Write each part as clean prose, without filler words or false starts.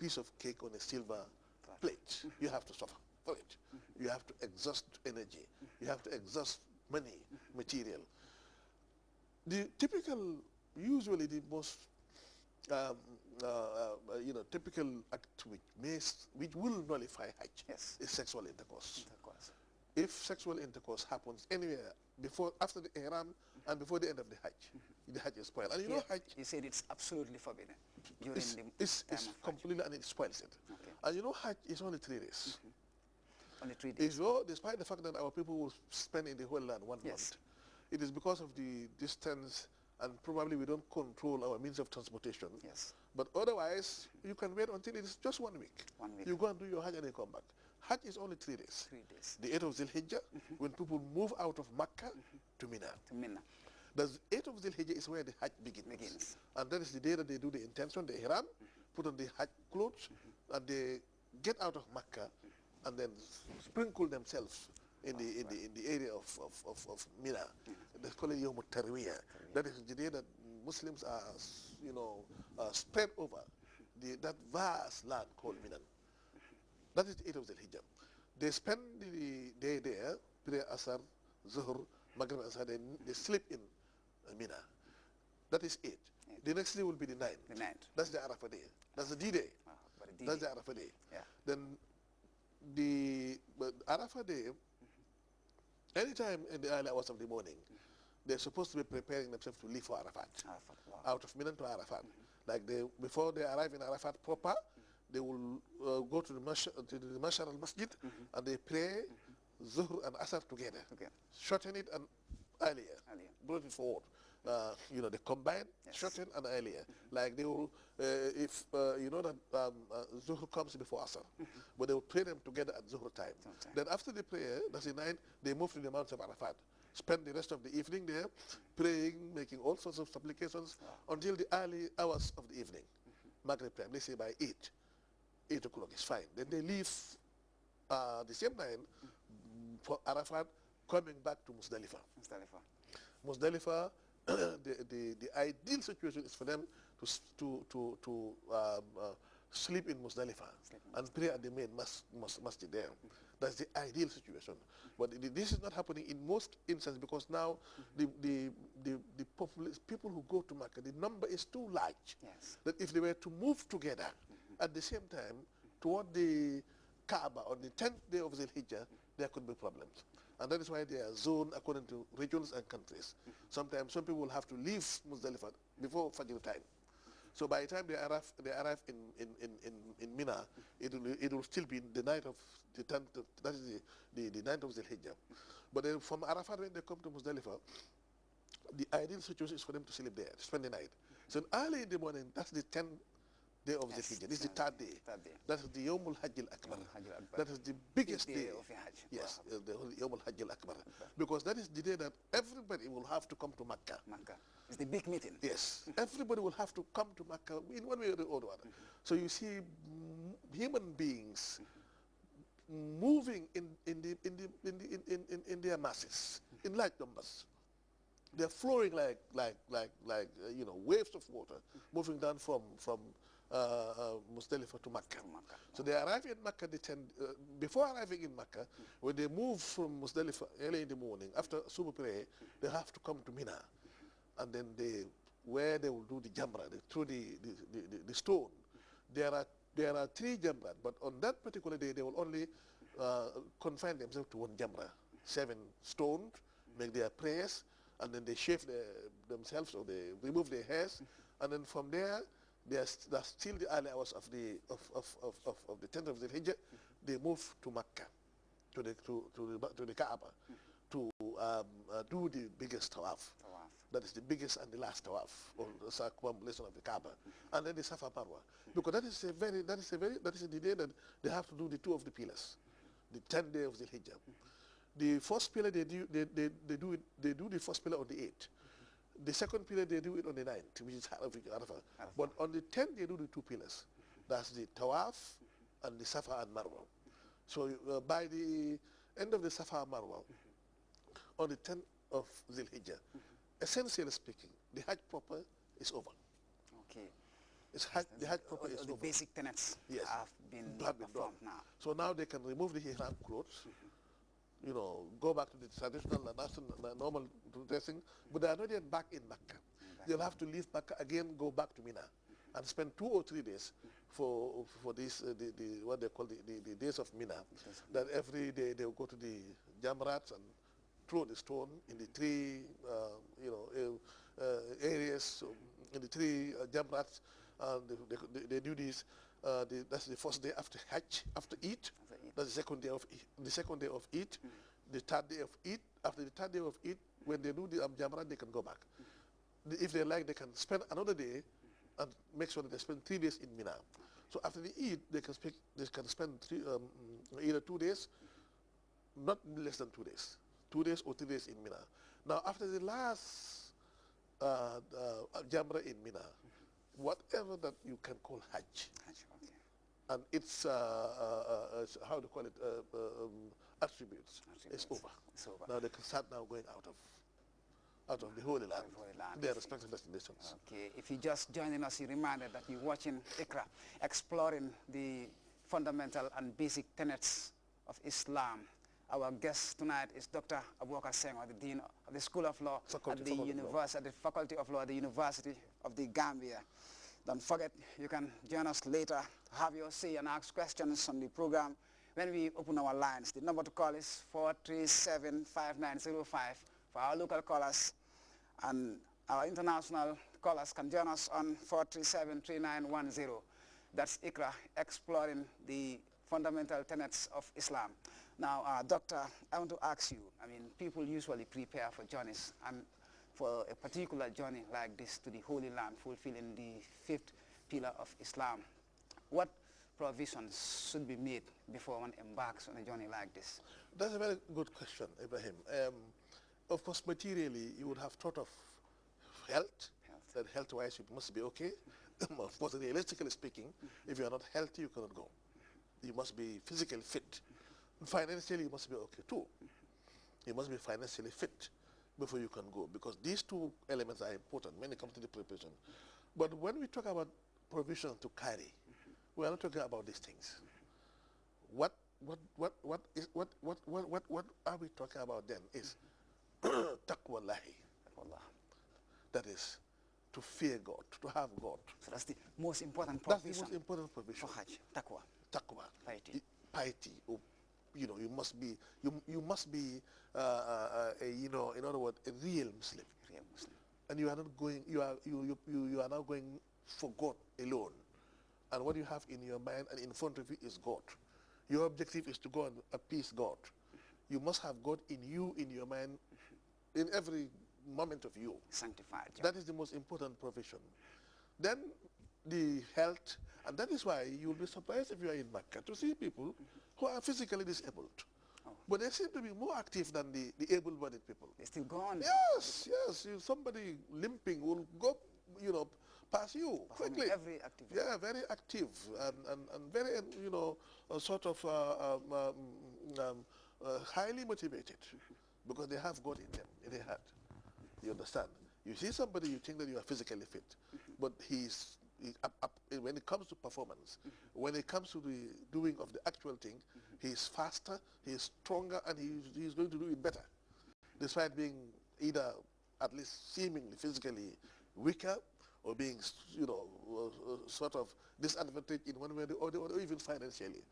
piece of cake on a silver plate. You have to suffer for it. You have to exhaust energy. You have to exhaust money, material. The typical, usually the most, typical act which will nullify Hajj is sexual intercourse. If sexual intercourse happens anywhere after the Ihram and before the end of the Hajj is spoiled. And you know Hajj... You said it's absolutely forbidden during it's completely, and it spoils it. Okay. And you know Hajj is only 3 days. Only 3 days. Despite the fact that our people will spend in the whole land 1 month, it is because of the distance and probably we don't control our means of transportation. Yes. But otherwise, you can wait until it is just 1 week. 1 week. You go and do your Hajj and you come back. Hajj is only 3 days. 3 days. The 8th of Zil-Hijjah, when people move out of Makkah to Mina. The 8th of Zil-Hijjah is where the Hajj begins. And that is the day that they do the intention, the Ihram, put on the Hajj clothes, and they get out of Makkah and then sprinkle themselves in the area of Mina. They call it Yawm al-Tarwiyah. That is the day that Muslims are spread over that vast land called Mina. That is the 8th of Zil-Hijjah. They spend the day there, pray Asr, Zuhr, Maghrib, Asr, they sleep in Mina. That is 8. The next day will be the 9th. The 9th. That's the Arafah day. That's the D-Day. That's the Arafah day. Yeah. Then the Arafah day, anytime in the early hours of the morning, they're supposed to be preparing themselves to leave for Arafat. Out of Mina to Arafat. Like before they arrive in Arafat proper, they will go to the Mashar al-Masjid and they pray Zuhr and Asr together. Shorten it and earlier. Bring it forward. They combine, shorten and earlier. Like they will, if you know that Zuhr comes before Asr, but they will pray them together at Zuhr time. Then after the prayer, that's the 9th, they move to the Mount of Arafat. Spend the rest of the evening there, praying, making all sorts of supplications until the early hours of the evening. Maghrib time, they say by 8 o'clock is fine. Then they leave the same time for Arafat, coming back to Muzdalifah. Muzdalifah, the ideal situation is for them to sleep in Muzdalifah and pray at the main masjid there. That's the ideal situation. But this is not happening in most instances because now the people who go to Makkah, the number is too large. That if they were to move together at the same time toward the Kaaba on the 10th day of Zil-Hijjah, there could be problems. And that is why they are zoned according to regions and countries. Sometimes some people will have to leave Muzdalifah before Fajr time. So by the time they arrive in Mina, it will still be the night of the 10th, that is the night of Zil-Hijjah. But then from Arafat, when they come to Muzdalifah, the ideal situation is for them to sleep there, to spend the night. So early in the morning, that's the 10th day of Zil-Hijjah. This is the 3rd day. That is the Yawm al-Hajj al-Akbar. That is the biggest day. Of Hajj. Yes, the Yawm al-Hajj al-Akbar. Because that is the day that everybody will have to come to Makkah. It's the big meeting. Yes, everybody will have to come to Makkah in one way or the other. So you see human beings moving in their masses, in large numbers. They're flowing like waves of water, moving down from Muzdalifah to Makkah. So they arrive in Makkah, before arriving in Makkah, when they move from Muzdalifah early in the morning, after Subh prayer, they have to come to Mina. And then where they will do the Jamra, through the stone. There are 3 Jamrat, but on that particular day, they will only confine themselves to 1 Jamra. 7 stones, make their prayers, and then they shave themselves or they remove their hairs, and then from there, that's still the early hours of the 10th of Zil-Hijjah. They move to Makkah, to the Kaaba, to do the biggest tawaf. That is the biggest and the last tawaf, or the circumambulation of the Kaaba, and then the Safa Marwa, because that is the day that they have to do the 2 of the pillars, the 10th day of Zil-Hijjah. The first pillar they do the first pillar on the 8th. The second pillar they do it on the 9th, which is Arafah. But on the 10th they do the 2 pillars. That's the Tawaf and the Safa and Marwa. So by the end of the Safa and Marwa, on the 10th of Zil-Hijjah, essentially speaking, the Hajj proper is over. Okay. It's Hajj, the Hajj proper is the over. basic tenets Yes, have been done. performed now. So now they can remove the ihram clothes, you know, go back to the traditional, normal dressing, but they are not yet back in Mecca. They'll have to leave Mecca again, go back to Mina, and spend 2 or 3 days for this what they call the days of Mina. That every day they'll go to the Jamrats and throw the stone in the 3 areas, in the 3 Jamrats. They do this. That's the first day after Hajj, after Eid. That's the second day of Eid. The 3rd day of Eid. After the 3rd day of Eid, when they do the Jamrat, they can go back. If they like, they can spend another day and make sure that they spend 3 days in Mina. So after the Eid, they can spend either 2 days, not less than 2 days, 2 days or 3 days in Mina. Now after the last Jamra in Mina, whatever that you can call Hajj, and its how to call it attributes, it's over. Now they can start now going out of the Holy Land, to their respective destinations. Okay, if you're just joining us, you're reminded that you're watching ICRA, exploring the fundamental and basic tenets of Islam. Our guest tonight is Dr. Abubakar Senghor, the Dean of the School of Law at the Faculty of Law at the University of the Gambia. Don't forget, you can join us later, have your say and ask questions on the program when we open our lines. The number to call is 437-5905 for our local callers, and our international callers can join us on 437-3910. That's ICRA, exploring the fundamental tenets of Islam. Now, Doctor, I want to ask you, I mean, people usually prepare for journeys, and for a particular journey like this to the Holy Land, fulfilling the 5th pillar of Islam, what provisions should be made before one embarks on a journey like this? That's a very good question, Ibrahim. Of course, materially, you would have thought of health. That health-wise, you must be okay. Of course, realistically speaking, if you are not healthy, you cannot go. You must be physically fit. Financially, you must be okay too. You must be financially fit before you can go, because these 2 elements are important when it comes to the preparation. But when we talk about provision to carry, we are not talking about these things. What are we talking about then is taqwallahi. That is to fear God, to have God. So that's the most important provision. That's the most important provision. For Hajj, taqwa. Taqwa. Piety. Piety. You know, you must be in other words, a real Muslim. Real Muslim. And you are not going. You are now going for God alone. And what you have in your mind and in front of you is God. Your objective is to go and appease God. You must have God in you, in your mind, in every moment of you. Sanctified. That is the most important provision. Then the health, and that is why you'll be surprised if you are in Mecca to see people who are physically disabled. Oh. But they seem to be more active than the able-bodied people. They're still gone. Yes, yes. Somebody limping will go, past you quickly. Every activity. Yeah, very active and very, sort of highly motivated because they have God in them, in their heart. You understand? You see somebody, you think that you are physically fit, but when it comes to performance, when it comes to the doing of the actual thing, he's faster, he's stronger, and he's going to do it better, despite being either at least seemingly physically weaker or being, sort of disadvantaged in one way or the other, or even financially.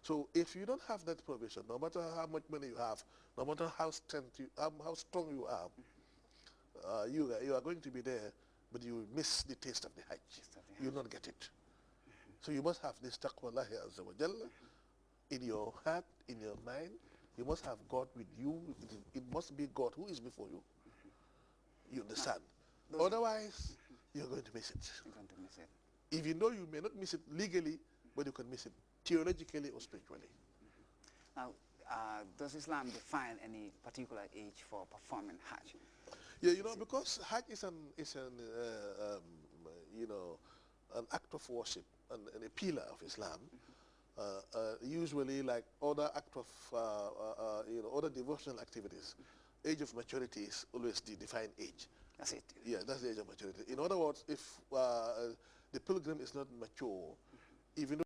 So if you don't have that provision, no matter how much money you have, no matter how strong you are, you are going to be there, but you will miss the taste of the Hajj. You will not get it. So you must have this taqwallahi azza wa jalla in your heart, in your mind. You must have God with you. It must be God who is before you. You understand? Otherwise, you're going to miss it. You're going to miss it. Even though you may not miss it legally, but you can miss it theologically or spiritually. Now, does Islam define any particular age for performing Hajj? Yeah, because Hajj is an act of worship and a pillar of Islam. Usually, like other act of other devotional activities, age of maturity is always the defined age. That's it. Yeah, that's the age of maturity. In other words, if the pilgrim is not mature, even though